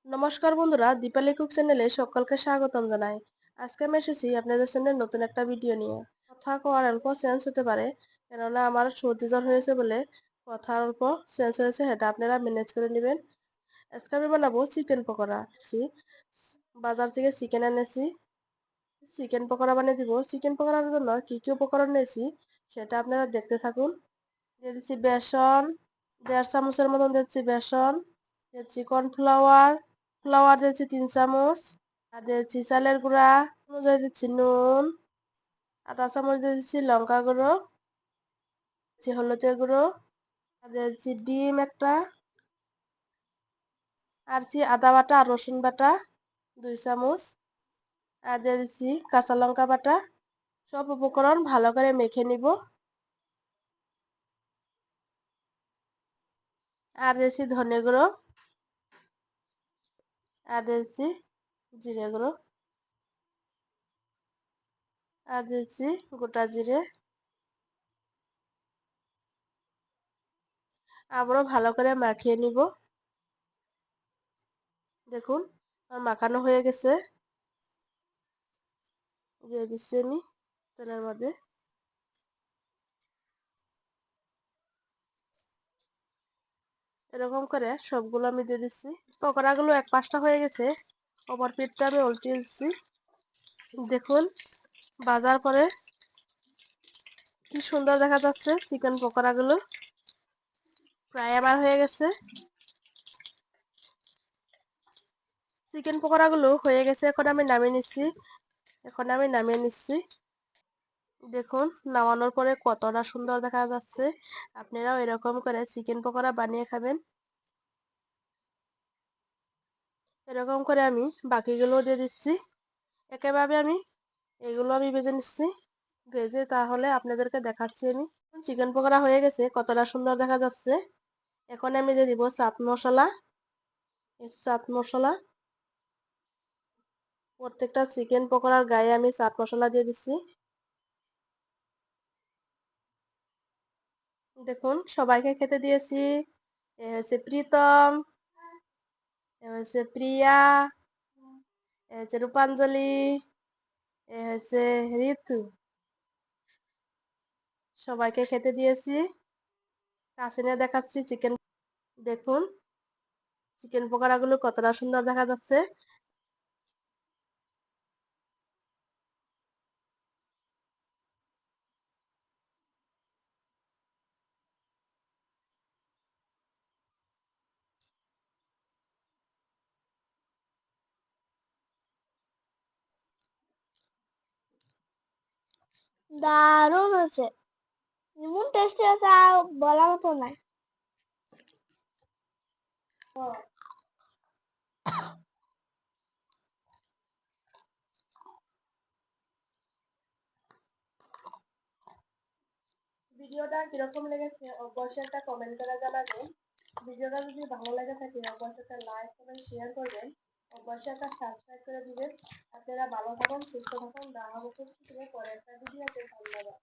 নমস্কার বন্ধুরা, দীপালি কুক চ্যানেলে সকলকে স্বাগতম জানাই। আজকে আমি এসেছি আপনাদের সামনে নতুন একটা ভিডিও নিয়ে। কথা কওয়ার অল্প চেঞ্জ হতে পারে, কেননা আমার সর্দি জ্বর হয়েছে বলে কথা অল্প চেঞ্জ হয়েছে, সেটা আপনারা ম্যানেজ করে নেবেন। আজকে আমি বানাবো চিকেন পকোড়া। বাজার থেকে চিকেন এনেছি, চিকেন পকোড়া বানিয়ে দিব। চিকেন পকোড়ার জন্য কি কি উপকরণ নিয়েছি সেটা আপনারা দেখতে থাকুন। দিয়ে দিচ্ছি বেসন, 1.5 চামচের মতন দিচ্ছি বেসন, দিচ্ছি কর্নফ্লাওয়ার, ফ্লাওয়ার দিচ্ছি 3 চামচ, আর দিচ্ছি চালের গুঁড়া অনুযায়ী দিচ্ছি নুন, 1/2 চামচ দিয়ে দিচ্ছি লঙ্কা গুঁড়ো, দিচ্ছি হলুদের গুঁড়ো, আর দিচ্ছি ডিম একটা, আর দিচ্ছি আদা বাটা আর রসুন বাটা 2 চামচ, আর দিয়ে দিচ্ছি কাঁচা লঙ্কা বাটা। সব উপকরণ ভালো করে মেখে নিব। আর দিচ্ছি ধনে গুঁড়ো, আর দিচ্ছি জিরে গুঁড়ো, আর দিচ্ছি গোটা জিরে। আবারও ভালো করে মাখিয়ে নিব। দেখুন আমার মাখানো হয়ে গেছে। দিয়ে দিচ্ছি আমি তেলের মধ্যে। এরকম করে সবগুলো আমি দিয়ে দিচ্ছি। পকোড়াগুলো এক পাশটা হয়ে গেছে, অপর পিঠটা আমি উল্টে দিচ্ছি। দেখুন ভাজার পরে কি সুন্দর দেখা যাচ্ছে চিকেন পকোড়াগুলো। প্রায় আমার হয়ে গেছে। চিকেন পকোড়াগুলো হয়ে গেছে, এখন আমি নামিয়ে নিচ্ছি। দেখুন নামানোর পরে কতটা সুন্দর দেখা যাচ্ছে। আপনারাও এরকম করে চিকেন পকোড়া বানিয়ে খাবেন। এরকম করে আমি বাকিগুলো দিয়ে দিচ্ছি। একেবারে আমি এগুলো আমি ভেজে নিচ্ছি। ভেজে তাহলে আপনাদেরকে দেখাচ্ছি আমি। চিকেন পকোড়া হয়ে গেছে, কতটা সুন্দর দেখা যাচ্ছে। এখন আমি দিয়ে দিব চাট মশলা। চাট মশলা প্রত্যেকটা চিকেন পকোড়ার গায়ে আমি চাট মশলা দিয়ে দিচ্ছি। দেখুন সবাইকে খেতে দিয়েছি। এ হচ্ছে প্রীতম, এ হচ্ছে প্রিয়া, এ হচ্ছে রূপাঞ্জলি, এ হচ্ছে ঋতু। সবাইকে খেতে দিয়েছি। কাছে নিয়ে দেখাচ্ছি চিকেন। দেখুন চিকেন পকোড়াগুলো কতটা সুন্দর দেখা যাচ্ছে। দারুণ আছে, এমন টেস্টি আছে আর বলার মতো নাই। ভিডিওটা কিরকম লেগেছে অবশ্যই একটা কমেন্ট করে জানাবেন। ভিডিওটা যদি ভালো লেগে থাকে অবশ্যই একটা লাইক এবং শেয়ার করবেন। অবশ্যই একটা সাবস্ক্রাইব করে দিবেন। আপনারা ভালো থাকুন, সুস্থ থাকুন। দেখা হচ্ছে পরে একটা ভিডিওতে। ধন্যবাদ।